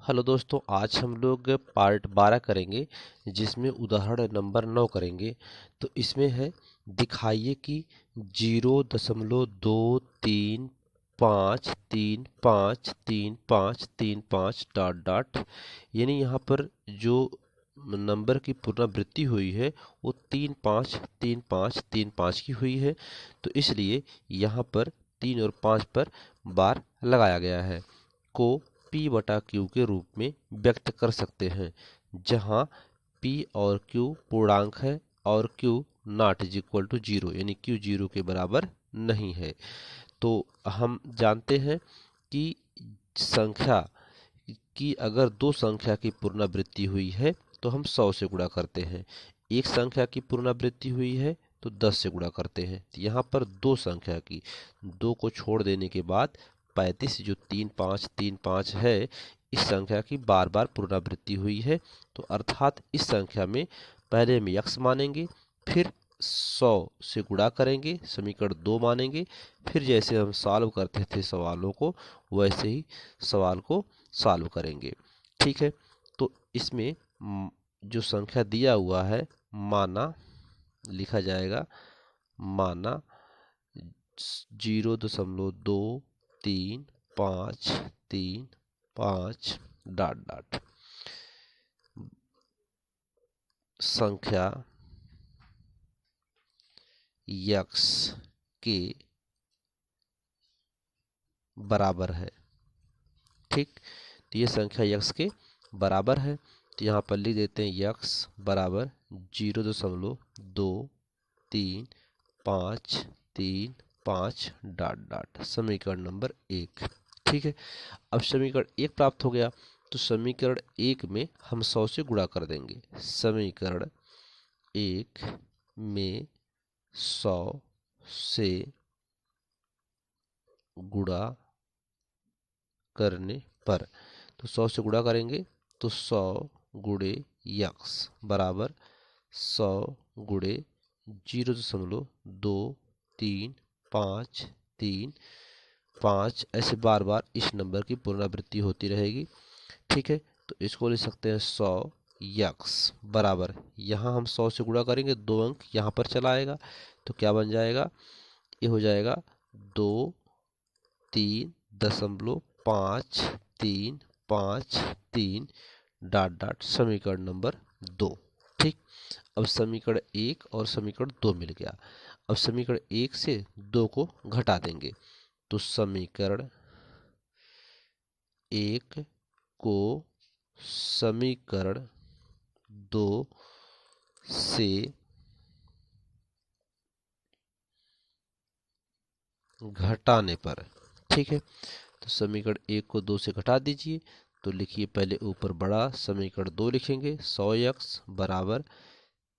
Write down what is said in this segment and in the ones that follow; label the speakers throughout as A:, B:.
A: Hello दोस्तों, आज हम लोग पार्ट 12 करेंगे जिसमें उदाहरण नंबर 9 करेंगे। तो इसमें है दिखाइए कि 0.235353535 डॉट डॉट, यानी यहाँ पर जो नंबर की पुनरावृत्ति हुई है वो 353535 की हुई है। तो इसलिए यहाँ पर 3 और 5 पर बार लगाया गया है को P बटा Q के रूप में व्यक्त कर सकते हैं, जहां P और Q पूर्णांक है और Q naught is equal to 0, यानी Q 0 के बराबर नहीं है। तो हम जानते हैं कि संख्या की अगर दो संख्या की पुनरावृत्ति हुई है तो हम 100 से गुणा करते हैं, एक संख्या की पुनरावृत्ति हुई है तो 10 से गुणा करते हैं। तो यहाँ पर दो संख्या की, दो को छोड़ देने के बाद 35 जो 3535 है, इस संख्या की बार बार पुनरावृत्ति हुई है। तो अर्थात इस संख्या में पहले हम x मानेंगे, फिर 100 से गुणा करेंगे, समीकरण 2 मानेंगे, फिर जैसे हम सॉल्व करते थे सवालों को वैसे ही सवाल को सॉल्व करेंगे। ठीक है, तो इसमें जो संख्या दिया हुआ है माना लिखा जाएगा, माना 0.23535 डॉट डॉट संख्या x के बराबर है। ठीक, तो ये संख्या x के बराबर है। तो यहाँ पर लिख देते हैं x बराबर 0.23535 डॉट डॉट, समीकरण नंबर 1। ठीक है, अब समीकरण 1 प्राप्त हो गया तो समीकरण 1 में हम 100 से गुणा कर देंगे। समीकरण 1 में 100 से गुणा करने पर, तो 100 से गुणा करेंगे तो 100 गुणे x बराबर 100 गुणे 0.23535, ऐसे बार बार इस नंबर की पुनरावृत्ति होती रहेगी। ठीक है, तो इसको लिख सकते हैं 100 x बराबर, यहाँ हम 100 से गुणा करेंगे, 2 अंक यहाँ पर चला आएगा तो क्या बन जाएगा, ये हो जाएगा 23.5353 डॉट डॉट, समीकरण नंबर 2। ठीक, अब समीकरण 1 और समीकरण 2 मिल गया। अब समीकरण 1 से 2 को घटा देंगे तो समीकरण 1 को समीकरण 2 से घटाने पर, ठीक है, तो समीकरण 1 को 2 से घटा दीजिए। तो लिखिए, पहले ऊपर बड़ा समीकरण 2 लिखेंगे, 100x बराबर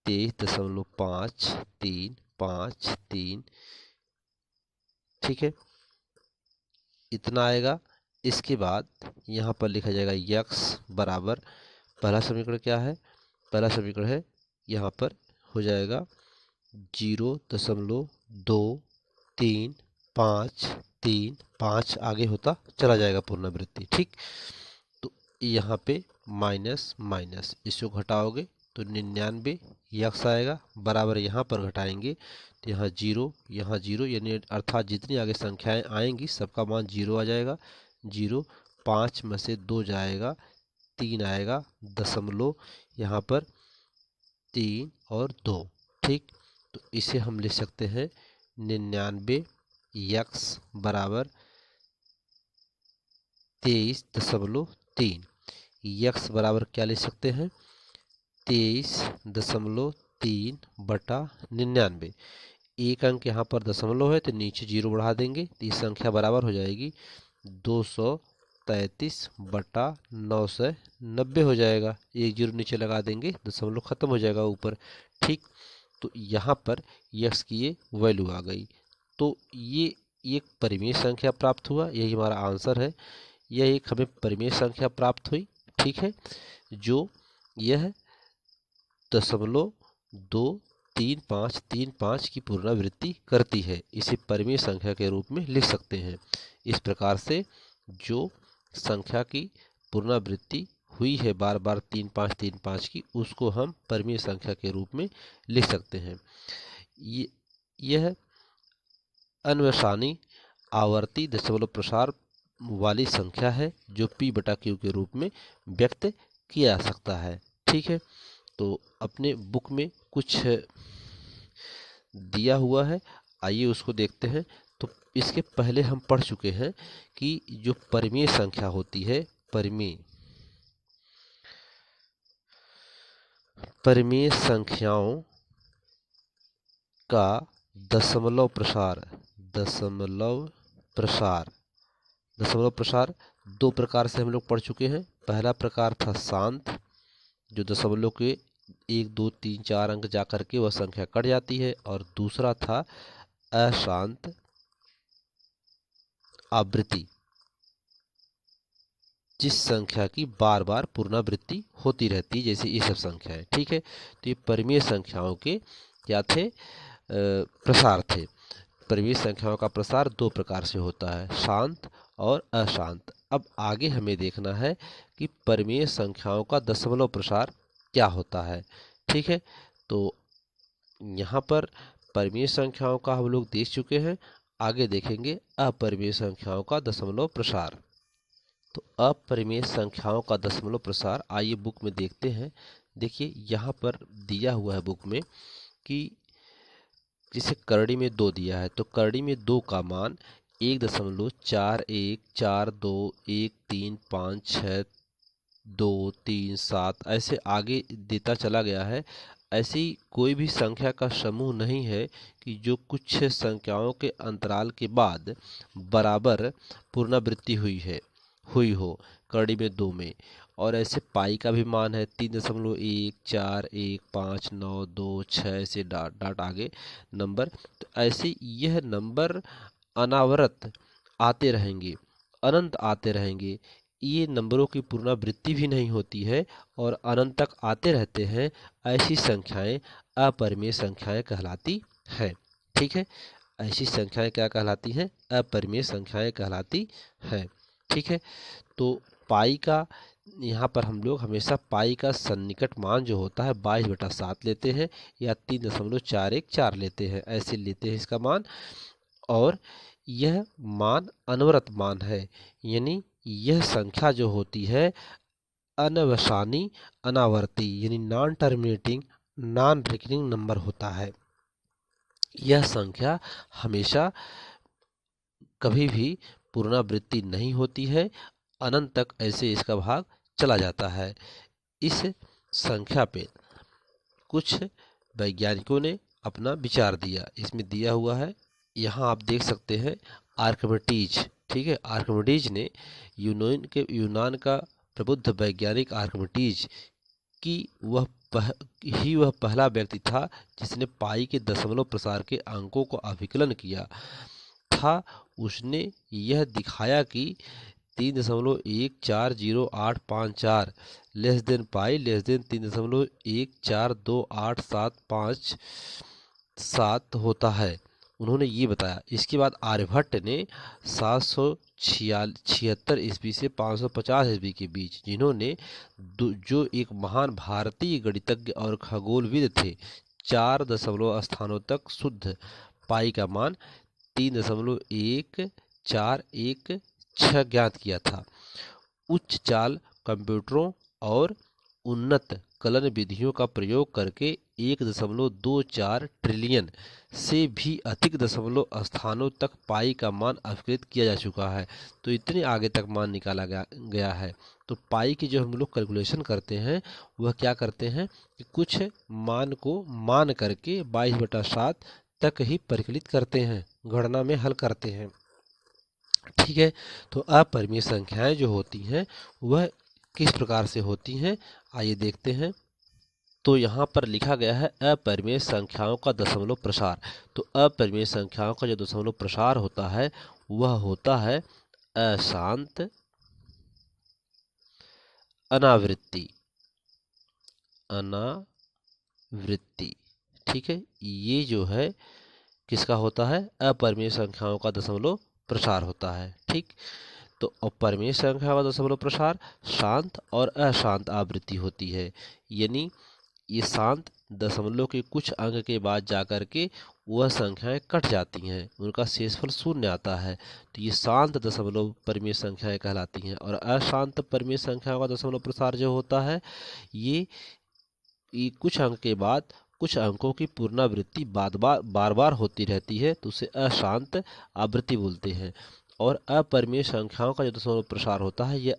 A: 23.5353, ठीक है, इतना आएगा। इसके बाद यहाँ पर लिखा जाएगा x बराबर, पहला समीकरण क्या है, पहला समीकरण है यहाँ पर हो जाएगा 0.2335, आगे होता चला जाएगा पुनरावृत्ति। ठीक, तो यहाँ पे माइनस माइनस, इसको घटाओगे तो 99 x आएगा बराबर, यहाँ पर घटाएंगे तो यहाँ 0 यानी अर्थात जितनी आगे संख्याएं आएंगी सबका मान 0 आ जाएगा। 0, 5 में से 2 जाएगा, 3 आएगा, दशमलव यहाँ पर 3 और 2। ठीक, तो इसे हम लिख सकते हैं 99 x बराबर 23.3। x बराबर क्या लिख सकते हैं, 23.3 बटा 99। एक अंक यहाँ पर दशमलव है तो नीचे 0 बढ़ा देंगे तो ये संख्या बराबर हो जाएगी 233 बटा 990 हो जाएगा। एक 0 नीचे लगा देंगे, दशमलव खत्म हो जाएगा ऊपर। ठीक, तो यहाँ पर x की ये वैल्यू आ गई। तो ये एक परिमेय संख्या प्राप्त हुआ, यही हमारा आंसर है। यह एक हमें परिमेय संख्या प्राप्त हुई। ठीक है, जो यह 0.23535 की पुनरावृत्ति करती है, इसे परिमेय संख्या के रूप में लिख सकते हैं। इस प्रकार से जो संख्या की पुनरावृत्ति हुई है बार बार 3 5 3 5 की, उसको हम परिमेय संख्या के रूप में लिख सकते हैं। यह अन्वसानी आवर्ती दशमलव प्रसार वाली संख्या है जो p/q के रूप में व्यक्त किया जा सकता है। ठीक है, तो अपने बुक में कुछ दिया हुआ है, आइए उसको देखते हैं। तो इसके पहले हम पढ़ चुके हैं कि जो परिमेय संख्या होती है, परिमेय संख्याओं का दशमलव प्रसार दो प्रकार से हम लोग पढ़ चुके हैं। पहला प्रकार था शांत, जो दशमलव के 1 2 3 4 अंक जा करके वह संख्या कट जाती है, और दूसरा था अशांत आवृत्ति, जिस संख्या की बार बार पुनरावृत्ति होती रहती है, जैसे ये सब संख्या है। ठीक है, तो ये परिमेय संख्याओं के क्या थे, प्रसार थे। परिमेय संख्याओं का प्रसार दो प्रकार से होता है, शांत और अशांत। अब आगे हमें देखना है कि परिमेय संख्याओं का दशमलव प्रसार क्या होता है। ठीक है, तो यहाँ पर परिमेय संख्याओं का हम लोग देख चुके हैं, आगे देखेंगे अपरिमेय संख्याओं का दशमलव प्रसार। तो अपरिमेय संख्याओं का दशमलव प्रसार आइए बुक में देखते हैं। देखिए यहाँ पर दिया हुआ है बुक में कि जैसे करड़ी में 2 दिया है, तो करड़ी में 2 का मान 1.4141135623 ऐसे आगे देता चला गया है। ऐसी कोई भी संख्या का समूह नहीं है कि जो कुछ संख्याओं के अंतराल के बाद बराबर पुनरावृत्ति हुई हो करड़ी में 2 में। और ऐसे पाई का भी मान है 3.1415926 से डाट आगे नंबर। तो ऐसे यह नंबर अनावरत आते रहेंगे, अनंत आते रहेंगे। ये नंबरों की पुनरावृत्ति भी नहीं होती है और अनंत तक आते रहते हैं। ऐसी संख्याएं अपरिमेय संख्याएं कहलाती हैं। ठीक है, ऐसी संख्याएं क्या कहलाती हैं, अपरिमेय संख्याएं कहलाती हैं। ठीक है, तो पाई का यहाँ पर हम लोग हमेशा पाई का सन्निकट मान जो होता है 22/7 लेते हैं या 3.414 लेते हैं, ऐसे लेते हैं इसका मान। और यह मान अनवरत मान है, यानी यह संख्या जो होती है अनवसानी अनावर्ती, यानी non terminating non recurring number होता है। यह संख्या हमेशा कभी भी पुनरावृत्ति नहीं होती है, अनंत तक ऐसे इसका भाग चला जाता है। इस संख्या पे कुछ वैज्ञानिकों ने अपना विचार दिया, इसमें दिया हुआ है, यहाँ आप देख सकते हैं आर्किमिडीज। ठीक है, आर्किमिडीज ने यूनान का प्रबुद्ध वैज्ञानिक आर्किमिडीज की वह पहला व्यक्ति था जिसने पाई के दशमलव प्रसार के अंकों को अभिकलन किया था। उसने यह दिखाया कि 3.140854 less than pi less than 3.142875 होता है, उन्होंने ये बताया। इसके बाद आर्यभट्ट ने 776 ईस्वी से 550 ईस्वी के बीच, जिन्होंने जो एक महान भारतीय गणितज्ञ और खगोलविद थे, 4 दशमलव स्थानों तक शुद्ध पाई का मान 3.1416 ज्ञात किया था। उच्च चाल कंप्यूटरों और उन्नत कलन विधियों का प्रयोग करके 1.24 ट्रिलियन से भी अधिक दशमलव स्थानों तक पाई का मान अभिकृत किया जा चुका है। तो इतने आगे तक मान निकाला गया है। तो पाई की जो हम लोग कैलकुलेशन करते हैं वह क्या करते हैं कि कुछ मान को मान करके 22/7 तक ही परिकलित करते हैं, गणना में हल करते हैं। ठीक है, तो अपरिमेय संख्याएं जो होती हैं वह किस प्रकार से होती हैं, आइए देखते हैं। तो यहाँ पर लिखा गया है अपरिमेय संख्याओं का दशमलव प्रसार। तो अपरिमेय संख्याओं का जो दशमलव प्रसार होता है वह होता है अशांत अनावृत्ति। ठीक है, ये जो है किसका होता है, अपरिमेय संख्याओं का दशमलव प्रसार होता है। ठीक, तो अपरिमेय संख्या का दशमलव प्रसार शांत और अशांत आवृत्ति होती है, यानी ये शांत दशमलव के कुछ अंक के बाद जाकर के वह संख्याएं कट जाती हैं, उनका शेषफल शून्य आता है, तो ये शांत दशमलव परिमेय संख्याएं कहलाती हैं। और अशांत परिमेय संख्याओं का दशमलव प्रसार जो होता है ये कुछ अंक के बाद कुछ अंकों की पुनरावृत्ति बार बार होती रहती है, तो उसे अशांत आवृत्ति बोलते हैं। और अपरिमेय संख्याओं का जो दशमलव प्रसार होता है यह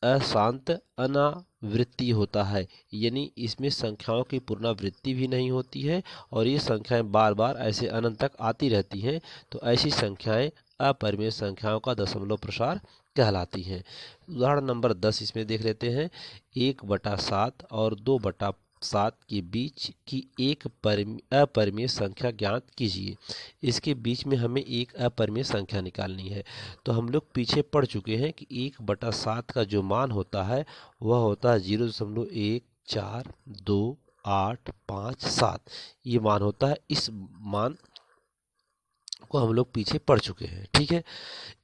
A: अशांत अनावृत्ति होता है, यानी इसमें संख्याओं की पुनरावृत्ति भी नहीं होती है और ये संख्याएं बार बार ऐसे अनंत तक आती रहती हैं, तो ऐसी संख्याएं अपरिमेय संख्याओं का दशमलव प्रसार कहलाती हैं। उदाहरण नंबर 10 इसमें देख लेते हैं। 1/7 और 2/7 के बीच की एक अपरिमेय संख्या ज्ञात कीजिए। इसके बीच में हमें एक अपरिमेय संख्या निकालनी है। तो हम लोग पीछे पढ़ चुके हैं कि 1/7 का जो मान होता है वह होता है 0.142857, ये मान होता है। इस मान को हम लोग पीछे पढ़ चुके हैं, ठीक है।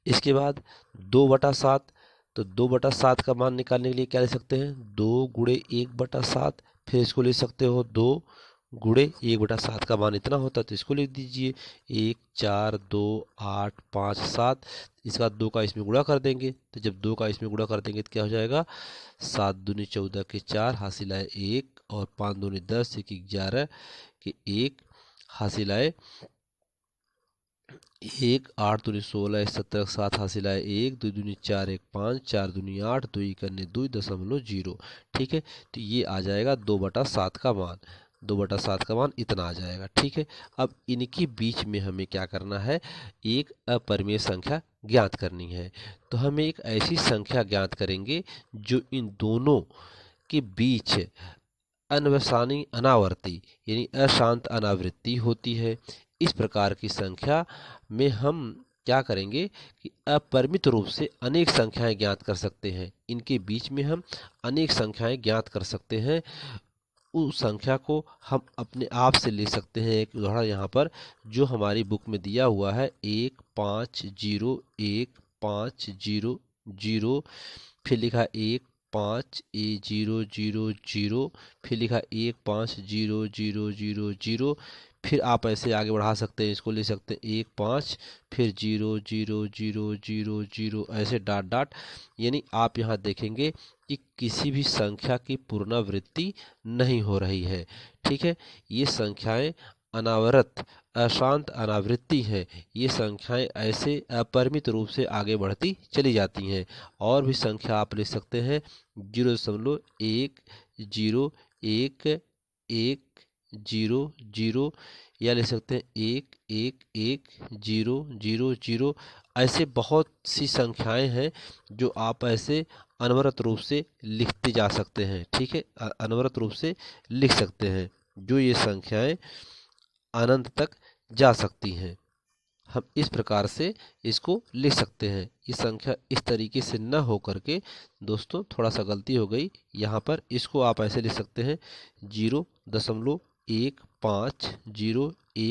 A: इसके बाद 2/7, तो 2/7 का मान निकालने के लिए क्या ले सकते हैं, 2 गुणे 1/7, फिर इसको ले सकते हो 2 गुणे 1/7 का मान इतना होता है, तो इसको लिख दीजिए 1 4 2 8 5 7। इसके बाद 2 का इसमें गुणा कर देंगे, तो जब 2 का इसमें गुणा कर देंगे तो क्या हो जाएगा, 7 दूनी 14 के 4 हासिल आए 1 और 5 दूनी 10 1 11 के 1 हासिल आए 1 8 दूनी 16 17 7 हासिल आए 1 2 दूनी 4 1 5 4 दूनी 8 2 करने 2.0, ठीक है। तो ये आ जाएगा 2/7 का मान, 2/7 का मान इतना आ जाएगा, ठीक है। अब इनके बीच में हमें क्या करना है, एक अपरिमेय संख्या ज्ञात करनी है। तो हम एक ऐसी संख्या ज्ञात करेंगे जो इन दोनों के बीच अनवसानी अनावर्ती यानी अशांत अनावृत्ति होती है। इस प्रकार की संख्या में हम क्या करेंगे कि अपरिमित रूप से अनेक संख्याएं ज्ञात कर सकते हैं। इनके बीच में हम अनेक संख्याएं ज्ञात कर सकते हैं। उस संख्या को हम अपने आप से ले सकते हैं। एक उदाहरण यहाँ पर जो हमारी बुक में दिया हुआ है 1501500, फिर लिखा 15000, फिर लिखा 15000, फिर आप ऐसे आगे बढ़ा सकते हैं, इसको ले सकते हैं 15 फिर 00000, ऐसे डॉट डॉट, यानी आप यहाँ देखेंगे कि किसी भी संख्या की पुनरावृत्ति नहीं हो रही है, ठीक है। ये संख्याएं अनावरत अशांत अनावृत्ति है। ये संख्याएं ऐसे अपरिमित रूप से आगे बढ़ती चली जाती हैं। और भी संख्या आप लिख सकते हैं 0.101110, या लिख सकते हैं 1111000। ऐसे बहुत सी संख्याएं हैं जो आप ऐसे अनवरत रूप से लिखते जा सकते हैं, ठीक है। अनवरत रूप से लिख सकते हैं जो ये संख्याएं अनंत तक जा सकती हैं। हम इस प्रकार से इसको लिख सकते हैं। ये संख्या इस तरीके से न हो करके दोस्तों थोड़ा सा गलती हो गई यहाँ पर, इसको आप ऐसे लिख सकते हैं 0.150110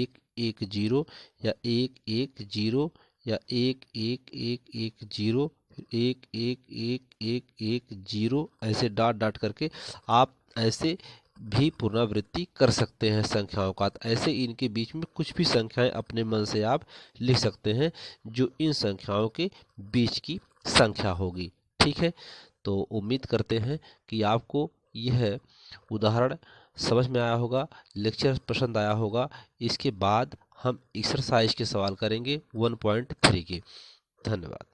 A: या 110 या 11110 11110, ऐसे डॉट डॉट करके आप ऐसे भी पुनरावृत्ति कर सकते हैं संख्याओं का। ऐसे इनके बीच में कुछ भी संख्याएं अपने मन से आप लिख सकते हैं जो इन संख्याओं के बीच की संख्या होगी, ठीक है। तो उम्मीद करते हैं कि आपको यह उदाहरण समझ में आया होगा, लेक्चर पसंद आया होगा। इसके बाद हम एक्सरसाइज के सवाल करेंगे 1.3 के। धन्यवाद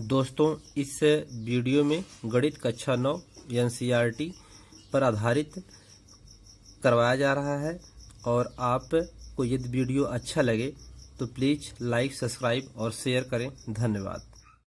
B: दोस्तों। इस वीडियो में गणित कक्षा 9 NCERT पर आधारित करवाया जा रहा है, और आपको यदि वीडियो अच्छा लगे तो प्लीज़ लाइक, सब्सक्राइब और शेयर करें। धन्यवाद।